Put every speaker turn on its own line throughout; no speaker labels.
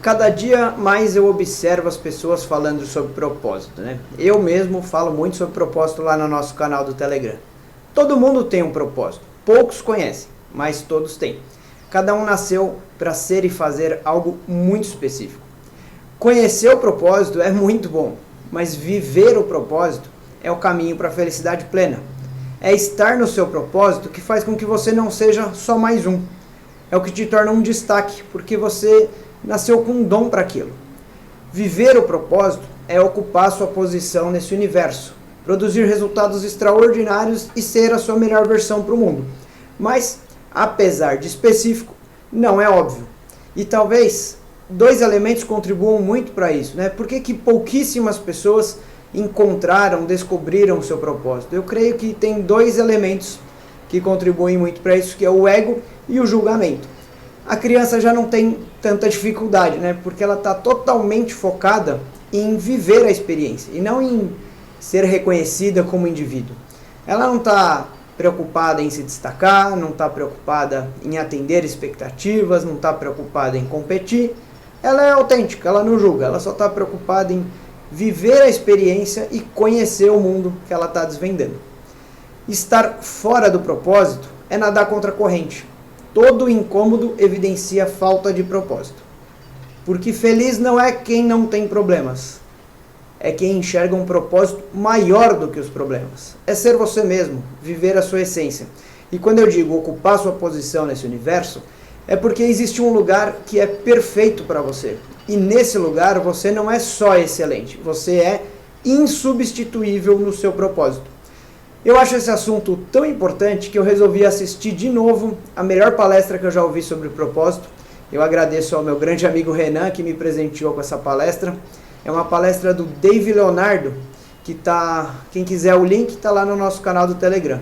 Cada dia mais eu observo as pessoas falando sobre propósito, né? Eu mesmo falo muito sobre propósito lá no nosso canal do Telegram. Todo mundo tem um propósito, poucos conhecem, mas todos têm. Cada um nasceu para ser e fazer algo muito específico. Conhecer o propósito é muito bom, mas viver o propósito é o caminho para a felicidade plena. É estar no seu propósito que faz com que você não seja só mais um. É o que te torna um destaque, porque você nasceu com um dom para aquilo. Viver o propósito é ocupar sua posição nesse universo, produzir resultados extraordinários e ser a sua melhor versão para o mundo. Mas, apesar de específico, não é óbvio. E talvez dois elementos contribuam muito para isso, né? Por que pouquíssimas pessoas encontraram, descobriram o seu propósito? Eu creio que tem dois elementos que contribuem muito para isso, que é o ego e o julgamento. A criança já não tem tanta dificuldade, né? Porque ela está totalmente focada em viver a experiência e não em ser reconhecida como indivíduo. Ela não está preocupada em se destacar, não está preocupada em atender expectativas, não está preocupada em competir. Ela é autêntica, ela não julga, ela só está preocupada em viver a experiência e conhecer o mundo que ela está desvendando. Estar fora do propósito é nadar contra a corrente. Todo incômodo evidencia falta de propósito. Porque feliz não é quem não tem problemas. É quem enxerga um propósito maior do que os problemas. É ser você mesmo, viver a sua essência. E quando eu digo ocupar sua posição nesse universo, é porque existe um lugar que é perfeito para você. E nesse lugar você não é só excelente, você é insubstituível no seu propósito. Eu acho esse assunto tão importante que eu resolvi assistir de novo a melhor palestra que eu já ouvi sobre propósito. Eu agradeço ao meu grande amigo Renan que me presenteou com essa palestra. É uma palestra do Dave Leonardo, quem quiser o link está lá no nosso canal do Telegram.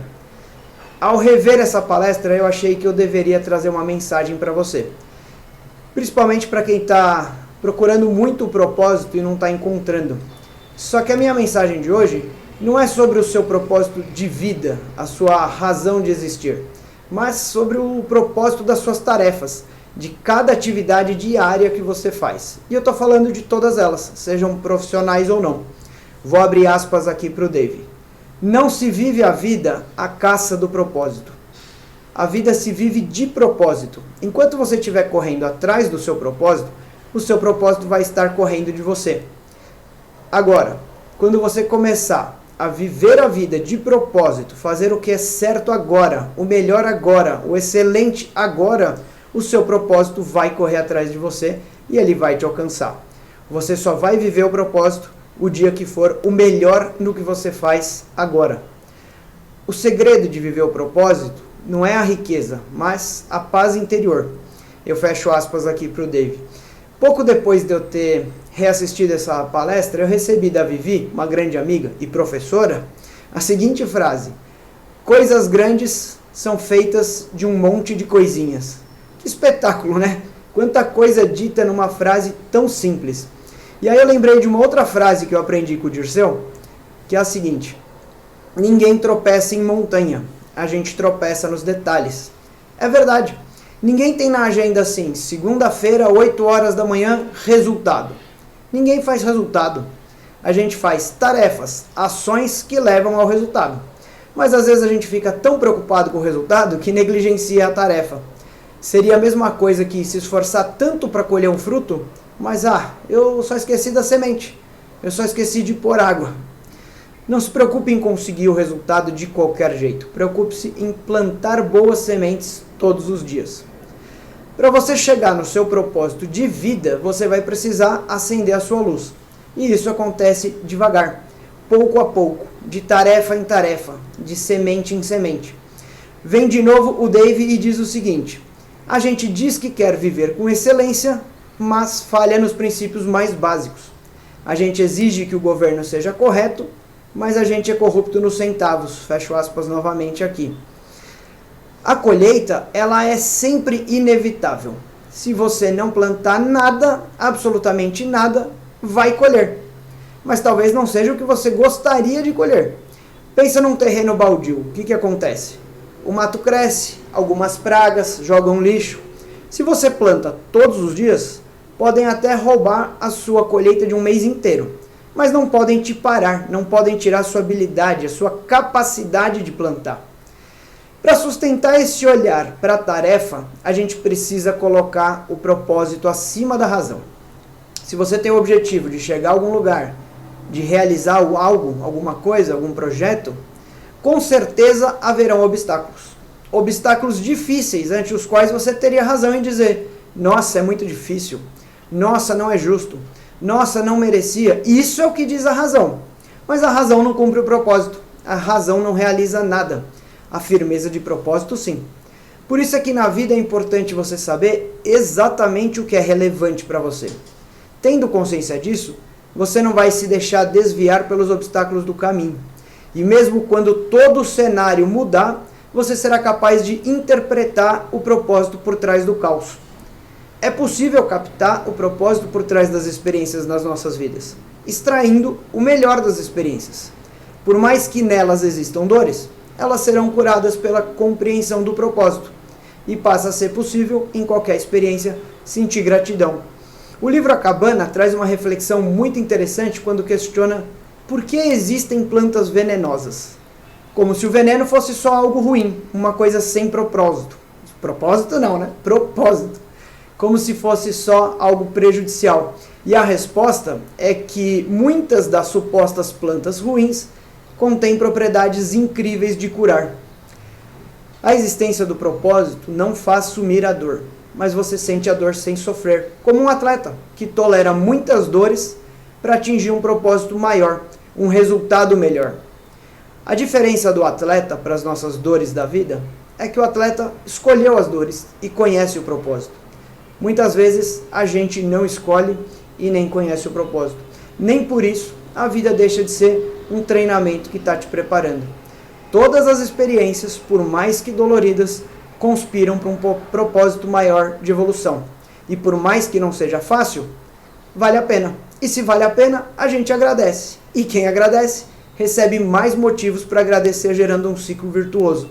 Ao rever essa palestra eu achei que eu deveria trazer uma mensagem para você. Principalmente para quem está procurando muito o propósito e não está encontrando. Só que a minha mensagem de hoje não é sobre o seu propósito de vida, a sua razão de existir, mas sobre o propósito das suas tarefas, de cada atividade diária que você faz. E eu estou falando de todas elas, sejam profissionais ou não. Vou abrir aspas aqui para o Dave. Não se vive a vida à caça do propósito. A vida se vive de propósito. Enquanto você estiver correndo atrás do seu propósito, o seu propósito vai estar correndo de você. Agora, quando você começar a viver a vida de propósito, fazer o que é certo agora, o melhor agora, o excelente agora, o seu propósito vai correr atrás de você e ele vai te alcançar. Você só vai viver o propósito o dia que for o melhor no que você faz agora. O segredo de viver o propósito não é a riqueza, mas a paz interior. Eu fecho aspas aqui para o Dave. Pouco depois de eu ter reassistido essa palestra, eu recebi da Vivi, uma grande amiga e professora, a seguinte frase: coisas grandes são feitas de um monte de coisinhas. Que espetáculo, né? Quanta coisa dita numa frase tão simples. E aí eu lembrei de uma outra frase que eu aprendi com o Dirceu, que é a seguinte: ninguém tropeça em montanha, a gente tropeça nos detalhes. É verdade. Ninguém tem na agenda assim, segunda-feira, 8 horas da manhã, resultado. Ninguém faz resultado. A gente faz tarefas, ações que levam ao resultado. Mas às vezes a gente fica tão preocupado com o resultado que negligencia a tarefa. Seria a mesma coisa que se esforçar tanto para colher um fruto, mas eu só esqueci da semente. Eu só esqueci de pôr água. Não se preocupe em conseguir o resultado de qualquer jeito. Preocupe-se em plantar boas sementes todos os dias. Para você chegar no seu propósito de vida, você vai precisar acender a sua luz. E isso acontece devagar, pouco a pouco, de tarefa em tarefa, de semente em semente. Vem de novo o Dave e diz o seguinte: a gente diz que quer viver com excelência, mas falha nos princípios mais básicos. A gente exige que o governo seja correto, mas a gente é corrupto nos centavos. Fecho aspas novamente aqui. A colheita, ela é sempre inevitável. Se você não plantar nada, absolutamente nada, vai colher. Mas talvez não seja o que você gostaria de colher. Pensa num terreno baldio. O que acontece? O mato cresce, algumas pragas jogam lixo. Se você planta todos os dias, podem até roubar a sua colheita de um mês inteiro, mas não podem te parar, não podem tirar a sua habilidade, a sua capacidade de plantar. Para sustentar esse olhar para a tarefa, a gente precisa colocar o propósito acima da razão. Se você tem o objetivo de chegar a algum lugar, de realizar algo, alguma coisa, algum projeto, com certeza haverão obstáculos. Obstáculos difíceis, ante os quais você teria razão em dizer: nossa, é muito difícil, nossa, não é justo, nossa, não merecia. Isso é o que diz a razão. Mas a razão não cumpre o propósito, a razão não realiza nada. A firmeza de propósito, sim. Por isso é que na vida é importante você saber exatamente o que é relevante para você. Tendo consciência disso, você não vai se deixar desviar pelos obstáculos do caminho. E mesmo quando todo o cenário mudar, você será capaz de interpretar o propósito por trás do caos. É possível captar o propósito por trás das experiências nas nossas vidas, extraindo o melhor das experiências. Por mais que nelas existam dores, elas serão curadas pela compreensão do propósito, e passa a ser possível, em qualquer experiência, sentir gratidão. O livro A Cabana traz uma reflexão muito interessante quando questiona por que existem plantas venenosas. Como se o veneno fosse só algo ruim, uma coisa sem propósito. Propósito não, né? Propósito. Como se fosse só algo prejudicial. E a resposta é que muitas das supostas plantas ruins contém propriedades incríveis de curar. A existência do propósito não faz sumir a dor, mas você sente a dor sem sofrer, como um atleta que tolera muitas dores para atingir um propósito maior, um resultado melhor. A diferença do atleta para as nossas dores da vida é que o atleta escolheu as dores e conhece o propósito. Muitas vezes a gente não escolhe e nem conhece o propósito. Nem por isso a vida deixa de ser um treinamento que está te preparando. Todas as experiências, por mais que doloridas, conspiram para um propósito maior de evolução. E por mais que não seja fácil, vale a pena. E se vale a pena, a gente agradece. E quem agradece, recebe mais motivos para agradecer, gerando um ciclo virtuoso.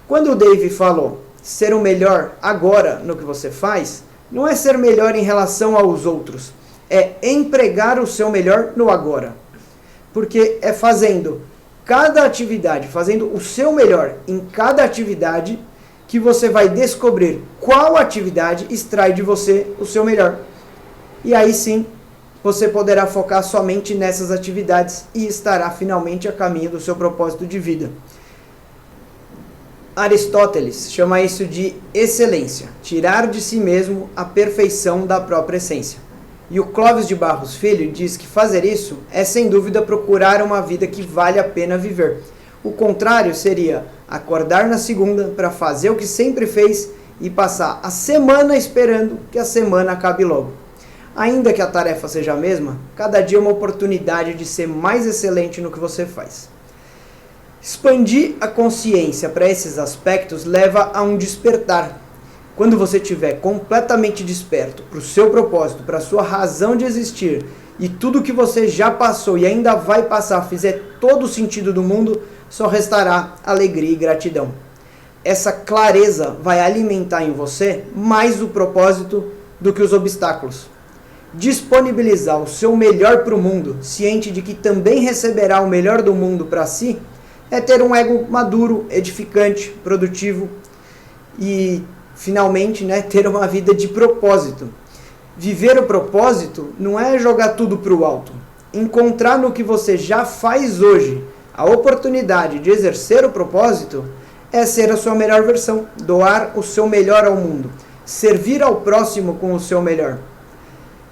Quando o Dave falou, ser o melhor agora no que você faz, não é ser melhor em relação aos outros, é empregar o seu melhor no agora. Porque é fazendo cada atividade, fazendo o seu melhor em cada atividade, que você vai descobrir qual atividade extrai de você o seu melhor. E aí sim, você poderá focar somente nessas atividades e estará finalmente a caminho do seu propósito de vida. Aristóteles chama isso de excelência, tirar de si mesmo a perfeição da própria essência. E o Clóvis de Barros Filho diz que fazer isso é sem dúvida procurar uma vida que vale a pena viver. O contrário seria acordar na segunda para fazer o que sempre fez e passar a semana esperando que a semana acabe logo. Ainda que a tarefa seja a mesma, cada dia é uma oportunidade de ser mais excelente no que você faz. Expandir a consciência para esses aspectos leva a um despertar. Quando você estiver completamente desperto para o seu propósito, para a sua razão de existir, e tudo que você já passou e ainda vai passar fizer todo o sentido do mundo, só restará alegria e gratidão. Essa clareza vai alimentar em você mais o propósito do que os obstáculos. Disponibilizar o seu melhor para o mundo, ciente de que também receberá o melhor do mundo para si, é ter um ego maduro, edificante, produtivo e, finalmente, ter uma vida de propósito. Viver o propósito não é jogar tudo para o alto. Encontrar no que você já faz hoje a oportunidade de exercer o propósito é ser a sua melhor versão, doar o seu melhor ao mundo, servir ao próximo com o seu melhor.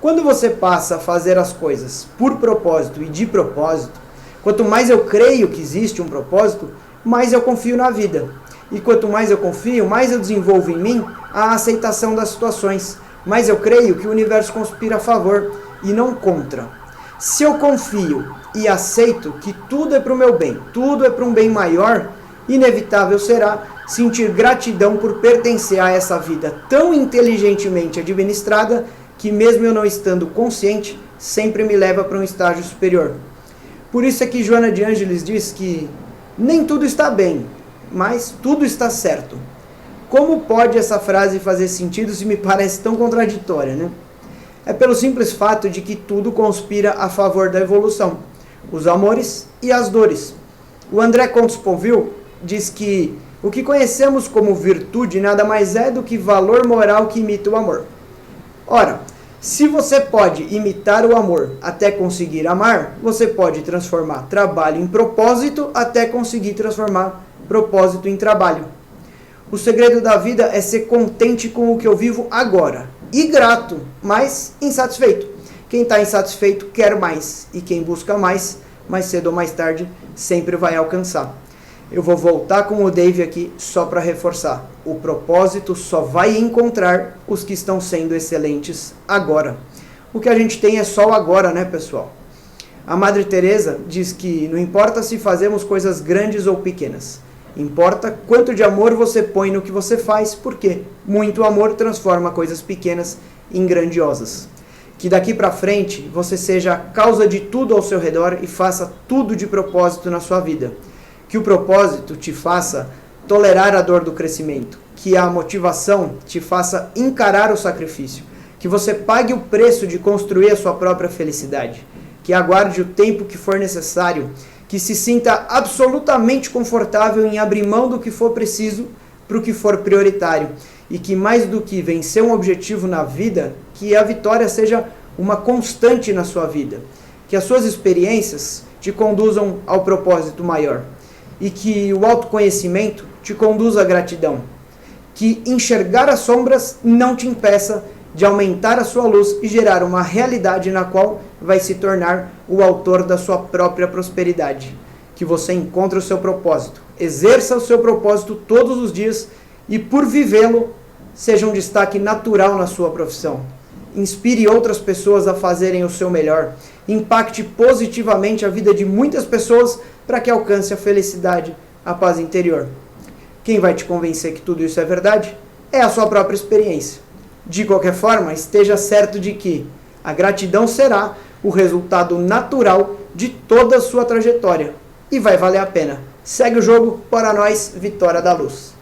Quando você passa a fazer as coisas por propósito e de propósito, quanto mais eu creio que existe um propósito, mais eu confio na vida. E quanto mais eu confio, mais eu desenvolvo em mim a aceitação das situações. Mais eu creio que o universo conspira a favor e não contra. Se eu confio e aceito que tudo é para o meu bem, tudo é para um bem maior, inevitável será sentir gratidão por pertencer a essa vida tão inteligentemente administrada que, mesmo eu não estando consciente, sempre me leva para um estágio superior. Por isso é que Joana de Ângeles diz que nem tudo está bem, mas tudo está certo. Como pode essa frase fazer sentido se me parece tão contraditória, né? É pelo simples fato de que tudo conspira a favor da evolução, os amores e as dores. O André Comte-Sponville diz que o que conhecemos como virtude nada mais é do que valor moral que imita o amor. Ora, se você pode imitar o amor até conseguir amar, você pode transformar trabalho em propósito até conseguir transformar propósito em trabalho. O segredo da vida é ser contente com o que eu vivo agora e grato, mas insatisfeito. Quem está insatisfeito quer mais, e quem busca mais cedo ou mais tarde, sempre vai alcançar. Eu vou voltar com o Dave aqui só para reforçar. O propósito só vai encontrar os que estão sendo excelentes agora. O que a gente tem é só o agora, né, pessoal? A Madre Teresa diz que não importa se fazemos coisas grandes ou pequenas. Importa quanto de amor você põe no que você faz, porque muito amor transforma coisas pequenas em grandiosas. Que daqui para frente você seja a causa de tudo ao seu redor e faça tudo de propósito na sua vida. Que o propósito te faça tolerar a dor do crescimento. Que a motivação te faça encarar o sacrifício. Que você pague o preço de construir a sua própria felicidade. Que aguarde o tempo que for necessário. Que se sinta absolutamente confortável em abrir mão do que for preciso para o que for prioritário. E que mais do que vencer um objetivo na vida, que a vitória seja uma constante na sua vida. Que as suas experiências te conduzam ao propósito maior. E que o autoconhecimento te conduza à gratidão. Que enxergar as sombras não te impeça de aumentar a sua luz e gerar uma realidade na qual vai se tornar o autor da sua própria prosperidade. Que você encontre o seu propósito, exerça o seu propósito todos os dias e, por vivê-lo, seja um destaque natural na sua profissão. Inspire outras pessoas a fazerem o seu melhor. Impacte positivamente a vida de muitas pessoas para que alcance a felicidade, a paz interior. Quem vai te convencer que tudo isso é verdade é a sua própria experiência. De qualquer forma, esteja certo de que a gratidão será o resultado natural de toda a sua trajetória. E vai valer a pena. Segue o jogo, para nós, Vitória da Luz.